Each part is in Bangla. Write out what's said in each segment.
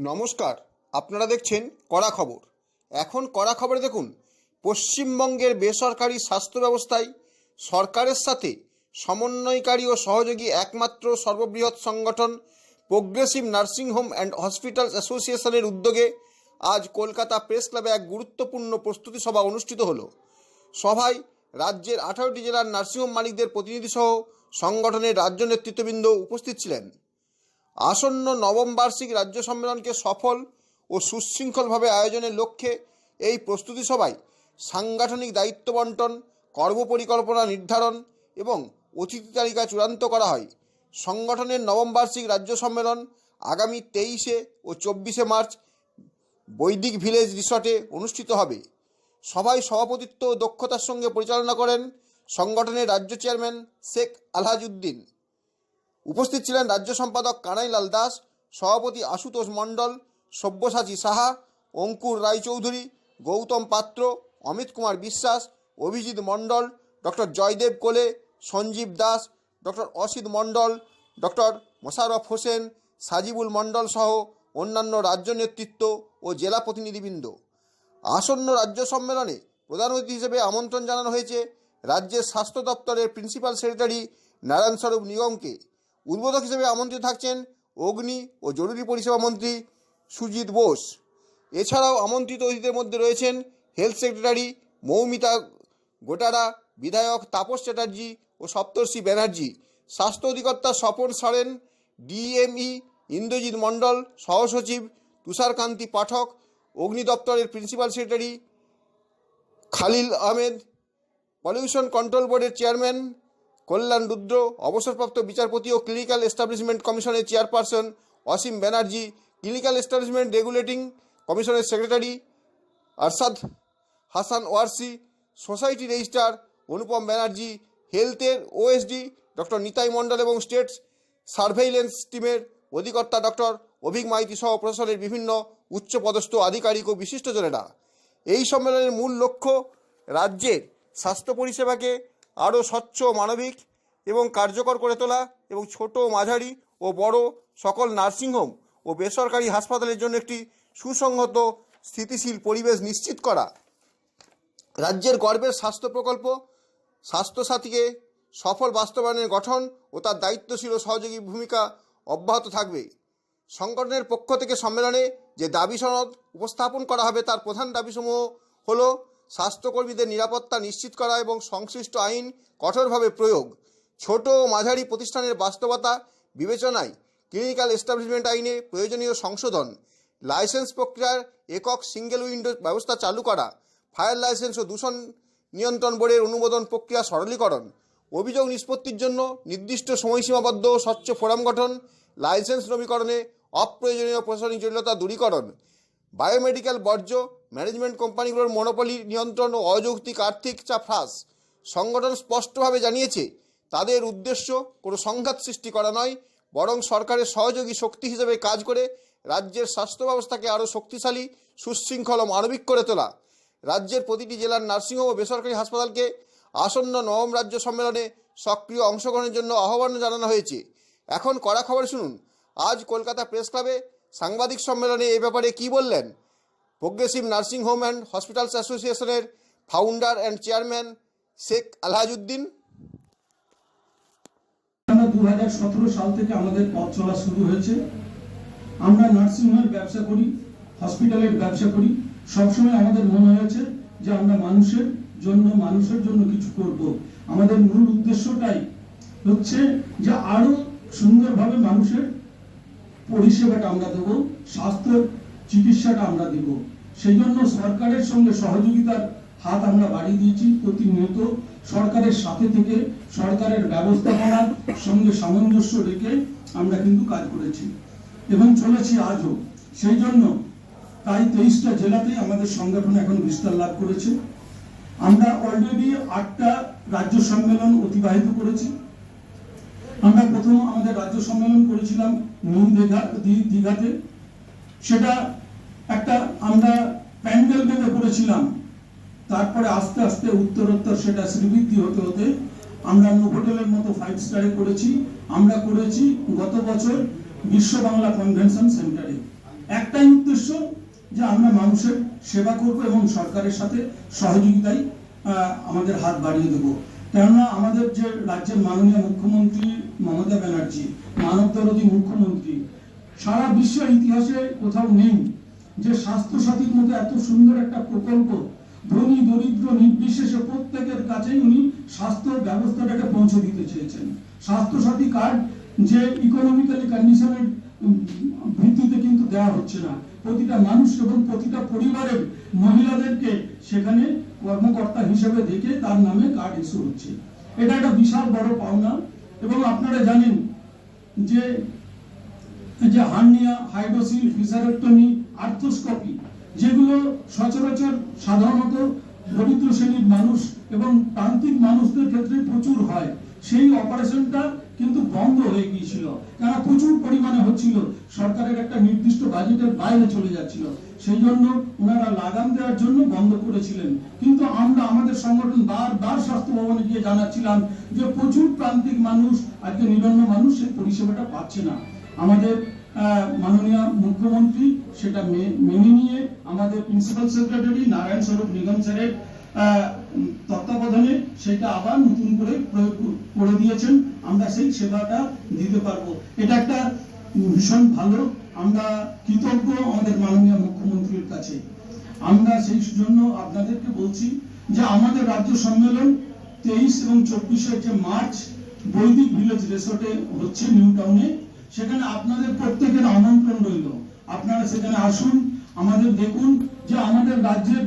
নমস্কার, আপনারা দেখছেন কড়া খবর। এখন কড়া খবরে দেখুন, পশ্চিমবঙ্গের বেসরকারি স্বাস্থ্য ব্যবস্থায় সরকারের সাথে সমন্বয়কারী ও সহযোগী একমাত্র সর্ববৃহৎ সংগঠন progressive nursing home and hospitals অ্যাসোসিয়েশনের উদ্যোগে আজ কলকাতা প্রেস ক্লাবে এক গুরুত্বপূর্ণ প্রস্তুতি সভা অনুষ্ঠিত হলো। সভায় রাজ্যের 18টি জেলার নার্সিংহোম মালিকদের প্রতিনিধিসহ সংগঠনের রাজ্য নেতৃত্ববৃন্দ উপস্থিত ছিলেন। আসন্ন নবম বার্ষিক রাজ্য সম্মেলনকে সফল ও সুশৃঙ্খলভাবে আয়োজনের লক্ষ্যে এই প্রস্তুতি সভায় সাংগঠনিক দায়িত্ব বণ্টন, কর্মপরিকল্পনা নির্ধারণ এবং অতিথি তালিকা চূড়ান্ত করা হয়। সংগঠনের নবম বার্ষিক রাজ্য সম্মেলন আগামী 23 ও 24 মার্চ বৈদিক ভিলেজ রিসর্টে অনুষ্ঠিত হবে। সভায় সভাপতিত্ব ও দক্ষতার সঙ্গে পরিচালনা করেন সংগঠনের রাজ্য চেয়ারম্যান শেখ আলহাজউদ্দিন। উপস্থিত ছিলেন রাজ্য সম্পাদক কানাইলাল দাস, সভাপতি আশুতোষ মণ্ডল, সব্যসাচী সাহা, অঙ্কুর রায়চৌধুরী, গৌতম পাত্র, অমিত কুমার বিশ্বাস, অভিজিৎ মণ্ডল, ডক্টর জয়দেব কোলে, সঞ্জীব দাস, ডক্টর অসিত মণ্ডল, ডক্টর মোশাররফ হোসেন, সাজিবুল মণ্ডল সহ অন্যান্য রাজ্য নেতৃত্ব ও জেলা প্রতিনিধিবৃন্দ। আসন্ন রাজ্য সম্মেলনে প্রধান অতিথি হিসেবে আমন্ত্রণ জানানো হয়েছে রাজ্যের স্বাস্থ্য দপ্তরের প্রিন্সিপাল সেক্রেটারি নারায়ণ স্বরূপ নিগমকে। উদ্বোধক হিসেবে আমন্ত্রিত থাকছেন অগ্নি ও জরুরি পরিষেবা মন্ত্রী সুজিত বোস। এছাড়াও আমন্ত্রিত অতিথিদের মধ্যে রয়েছেন হেলথ সেক্রেটারি মৌমিতা গোটারা, বিধায়ক তাপস চ্যাটার্জি ও সপ্তর্ষি ব্যানার্জি, স্বাস্থ্য অধিকর্তা স্বপন সরেন, ডিএমই ইন্দ্রজিৎ মণ্ডল, সহসচিব তুষারকান্তি পাঠক, অগ্নি দপ্তরের principal secretary Khalil Ahmed, pollution control বোর্ডের চেয়ারম্যান কল্যাণ রুদ্র, অবসরপ্রাপ্ত বিচারপতি ও ক্লিনিক্যাল এস্টাবলিশমেন্ট কমিশনের chairperson Asim Banerjee, clinical establishment regulating কমিশনের secretary Arshad Hasan Warsi, society registrar Anupam Banerjee, হেলথের ওএসডি ডক্টর নিতাই মণ্ডল এবং স্টেট সার্ভেইলেন্স টিমের অধিকর্তা ডক্টর অভিক মাইতি সহ প্রশাসনের বিভিন্ন উচ্চপদস্থ আধিকারিক ও বিশিষ্টজনেরা। এই সম্মেলনের মূল লক্ষ্য রাজ্যের স্বাস্থ্য পরিষেবাকে আরও স্বচ্ছ, মানবিক এবং কার্যকর করে তোলা এবং ছোট, মাঝারি ও বড় সকল নার্সিংহোম ও বেসরকারি হাসপাতালের জন্য একটি সুসংহত, স্থিতিশীল পরিবেশ নিশ্চিত করা। রাজ্যের গর্বের স্বাস্থ্য প্রকল্প স্বাস্থ্যসাথীকে সফল বাস্তবায়নের গঠন ও তার দায়িত্বশীল ও সহযোগী ভূমিকা অব্যাহত থাকবে। সংগঠনের পক্ষ থেকে সম্মেলনে যে দাবি সনদ উপস্থাপন করা হবে তার প্রধান দাবিসমূহ হল স্বাস্থ্যকর্মীদের নিরাপত্তা নিশ্চিত করা এবং সংশ্লিষ্ট আইন কঠোরভাবে প্রয়োগ, ছোট ও মাঝারি প্রতিষ্ঠানের বাস্তবতা বিবেচনায় ক্লিনিক্যাল এস্টাবলিশমেন্ট আইনে প্রয়োজনীয় সংশোধন, লাইসেন্স প্রক্রিয়ার একক সিঙ্গেল উইন্ডো ব্যবস্থা চালু করা, ফায়ার লাইসেন্স ও দূষণ নিয়ন্ত্রণ বোর্ডের অনুমোদন প্রক্রিয়া সরলীকরণ, অভিযোগ নিষ্পত্তির জন্য নির্দিষ্ট সময়সীমাবদ্ধ স্বচ্ছ ফোরাম গঠন, লাইসেন্স নবীকরণে অপ্রয়োজনীয় প্রশাসনিক জটিলতা দূরীকরণ, বায়োমেডিক্যাল বর্জ্য, ম্যানেজমেন্ট কোম্পানিগুলোর মনোপলি নিয়ন্ত্রণ ও অযৌক্তিক আর্থিক চাপ হ্রাস। সংগঠন স্পষ্টভাবে জানিয়েছে তাদের উদ্দেশ্য কোনো সংঘাত সৃষ্টি করা নয়, বরং সরকারের সহযোগী শক্তি হিসেবে কাজ করে রাজ্যের স্বাস্থ্য ব্যবস্থাকে আরও শক্তিশালী, সুশৃঙ্খল ও মানবিক করে তোলা। রাজ্যের প্রতিটি জেলার নার্সিংহোম ও বেসরকারি হাসপাতালকে আসন্ন নবম রাজ্য সম্মেলনে সক্রিয় অংশগ্রহণের জন্য আহ্বান জানানো হয়েছে। এখন কড়া খবর শুনুন, আজ কলকাতা প্রেস ক্লাবে সাংবাদিক সম্মেলনে এ ব্যাপারে কী বললেন progressive nursing home and hospitals অ্যাসোসিয়েশনের ফাউন্ডার অ্যান্ড চেয়ারম্যান শেখ আলহাজউদ্দিন। 2017 সাল থেকে আমাদের পথ চলা শুরু হয়েছে। আমরা নার্সিংহোমের ব্যবসা করি, হসপিটালের ব্যবসা করি। সবসময় আমাদের মনে হয়েছে যে আমরা মানুষের জন্য কিছু করব। আমাদের মূল উদ্দেশ্যটাই হচ্ছে যে আরো সুন্দরভাবে মানুষের পরিষেবাটা আমরা দেবো, স্বাস্থ্য চিকিৎসাটা আমরা দেব। সেই জন্য সরকারের সঙ্গে সহযোগিতার হাত আমরা বাড়িয়ে দিয়েছি। প্রতিনিয়ত সরকারের সাথে থেকে সরকারের ব্যবস্থাপনার সঙ্গে সামঞ্জস্য রেখে আমরা কিন্তু কাজ করেছি এবং চলেছি আজও। সেই জন্য তাই 23টা জেলাতেই আমাদের সংগঠন এখন বিস্তার লাভ করেছে। আমরা অলরেডি 8টা রাজ্য সম্মেলন অতিবাহিত করেছি। আমরা প্রথম আমাদের রাজ্য সম্মেলন করেছিলাম নিউ দীঘাতে। সেটা একটা আমরা প্যান্ডেল বেঁধে করেছিলাম। তারপরে আস্তে আস্তে উত্তরোত্তর সেটা শ্রীবৃদ্ধি হতে হতে আমরা নোভোটেলের মতো 5 স্টারে করেছি। আমরা করেছি গত বছর বিশ্ব বাংলা কনভেনশন সেন্টারে। একটাই উদ্দেশ্য যে আমরা মানুষের সেবা করব এবং সরকারের সাথে সহযোগিতায় আমাদের হাত বাড়িয়ে দেবো। কেননা আমাদের যে রাজ্যের মাননীয় মুখ্যমন্ত্রী মমতা ব্যানার্জি, মানবদরদী মুখ্যমন্ত্রী, সারা বিশ্বের ইতিহাসে কোথাও নেই যে স্বাস্থ্যসাথীর মতো এত সুন্দর একটা প্রকল্প ধনী দরিদ্র নির্বিশেষে প্রত্যেকের কাছেই উনি স্বাস্থ্য ব্যবস্থাটাকে পৌঁছে দিতে চেয়েছেন। স্বাস্থ্যসাথী কার্ড যে ইকোনমিক্যালি কন্ডিশনের ভিত্তিতে কিন্তু দেওয়া হচ্ছে না, প্রতিটা মানুষ এবং প্রতিটা পরিবারের মহিলাদেরকে সেখানে কর্মকর্তা হিসেবে দেখে তার নামে কার্ড ইস্যু হচ্ছে। এটা একটা বিশাল বড় পাওনা। এবং আপনারা জানেন যে হার্নিয়া, হাইড্রোসিল, ভিসারেক্টমি, আর্থ্রোস্কোপি যেগুলো সচরাচর সাধারণত দরিদ্র শ্রেণীর মানুষ এবং প্রান্তিক মানুষদের ক্ষেত্রে প্রচুর হয়, সেই অপারেশনটা কিন্তু বন্ধ হয়ে গিয়েছিল, কেন প্রচুর পরিমাণে হচ্ছিল, সরকারের একটা নির্দিষ্ট বাজেটের বাইরে চলে যাচ্ছিল, সেই জন্য ওনারা লাগাম দেওয়ার জন্য বন্ধ করেছিলেন। কিন্তু আমরা আমাদের সংগঠন বারবার স্বাস্থ্য ভবনে গিয়ে জানাচ্ছিলাম যে প্রচুর প্রান্তিক মানুষ, আজকে নিরন্ন মানুষ সেই পরিষেবাটা পাচ্ছে না। আমাদের মাননীয় মুখ্যমন্ত্রী সেটা মেনে নিয়ে আমাদের প্রিন্সিপাল সেক্রেটারি নারায়ণ স্বরূপ নিগম স্যারের তত্ত্বাবধানে সেটা আবার নতুন করে প্রয়োগ করে দিয়েছেন। আমরা সেই সেবাটা দিতে পারবো। এটা একটা ভীষণ ভালো, আমরা কৃতজ্ঞ আমাদের মাননীয় মুখ্যমন্ত্রীর কাছে। আমরা সেই জন্য আপনাদেরকে বলছি যে আমাদের রাজ্য সম্মেলন 23 এবং 24 যে মার্চ বৈদিক ভিলেজ রিসোর্টে হচ্ছে নিউ টাউনে, সেখানে আপনাদের প্রত্যেকের আমন্ত্রণ রইল। আপনারা সেখানে আসুন, আমাদের দেখুন যে আমাদের রাজ্যের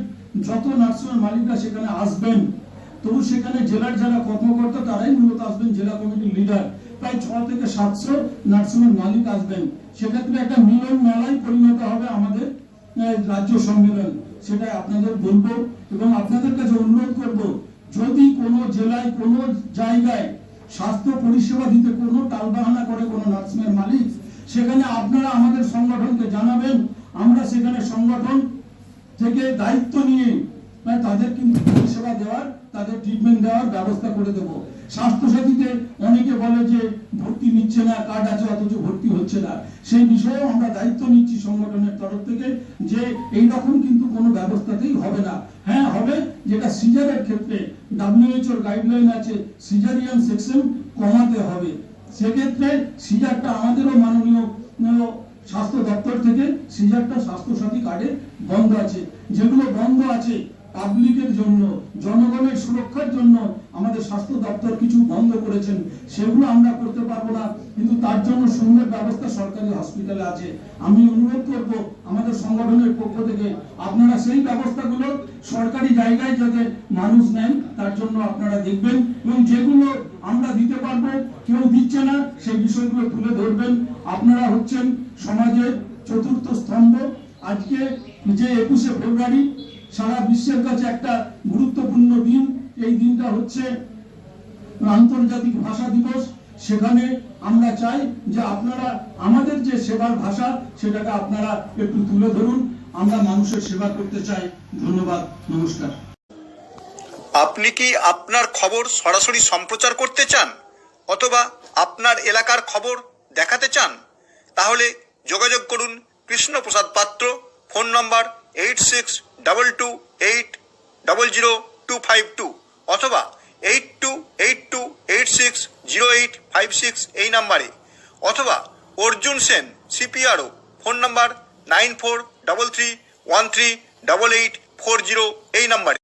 যত নার্সিংহোমের মালিকরা সেখানে আসবেন, তবু সেখানে জেলার যারা কর্মকর্তা তারাই মূলত আসবেন, জেলা কমিটির লিডার, প্রায় 600 থেকে 700 নার্সিংহোমের মালিক আসবেন। সেক্ষেত্রে একটা মিলন মেলায় পরিণত হবে আমাদের রাজ্য সম্মেলন, সেটাই আপনাদের বলবো এবং আপনাদের কাছে অনুরোধ করব, যদি কোনো জেলায় কোনো জায়গায় স্বাস্থ্য পরিষেবা দিতে কোনো টালবাহানা করে কোনো নার্সিংহোমের মালিক, সেখানে আপনারা আমাদের সংগঠনকে জানাবেন, আমরা সেখানে সংগঠন থেকে দায়িত্ব নিয়ে তাদের কিন্তু পরিষেবা দেওয়ার, তাদের ট্রিটমেন্ট দেওয়ার ব্যবস্থা করে দেব। স্বাস্থ্যসাথীতে অনেকে বলে যে ভর্তি নিচ্ছে না, কার্ড আছে অথচ ভর্তি হচ্ছে না, সেই বিষয়েও আমরা দায়িত্ব নিচ্ছি সংগঠনের তরফ থেকে যে এইরকম কিন্তু কোনো ব্যবস্থাতেই হবে না। হ্যাঁ হবে, যেটা সিজারের ক্ষেত্রে WHO গাইডলাইন আছে, সিজারিয়ান সেকশন কমাতে হবে, সেক্ষেত্রে সিজারটা আমাদেরও মাননীয় স্বাস্থ্য দপ্তর থেকে সিজারটা স্বাস্থ্যসাথী কার্ডে বন্ধ আছে। যেগুলো বন্ধ আছে পাবলিকের জন্য, জনগণের সুরক্ষার জন্য আমাদের স্বাস্থ্য দপ্তর কিছু বন্ধ করেছেন, সেগুলো আমরা করতে পারবো না, কিন্তু তার জন্য সুন্দর ব্যবস্থা সরকারি হসপিটালে আছে। আমি অনুরোধ করব আমাদের সংগঠনের পক্ষ থেকে আপনারা সেই ব্যবস্থাগুলো সরকারি জায়গায় যাতে মানুষ নেন তার জন্য আপনারা দেখবেন, এবং যেগুলো আমরা দিতে পারবো কেউ দিচ্ছে না সেই বিষয়গুলো তুলে ধরবেন। আপনারা হচ্ছেন সমাজের চতুর্থ স্তম্ভ। আজকে যে 21শে ফেব্রুয়ারি সারা বিশ্বের কাছে একটা গুরুত্বপূর্ণ দিন, এই দিনটা হচ্ছে আন্তর্জাতিক ভাষা দিবস। সেখানে আমরা চাই যে আপনারা আমাদের যে সেবার ভাষা সেটাকে আপনারা একটু তুলে ধরুন, আমরা মানুষের সেবা করতে চাই। ধন্যবাদ, নমস্কার। আপনি কি আপনার খবর সরাসরি সম্প্রচার করতে চান অথবা আপনার এলাকার খবর দেখাতে চান? তাহলে যোগাযোগ করুন কৃষ্ণপ্রসাদ পাত্র, ফোন নম্বর 8622800252 অথবা 8282860856 এই নাম্বারে, অথবা অর্জুন সেন CPRO, ফোন নম্বর 9433138840 এই নাম্বারে।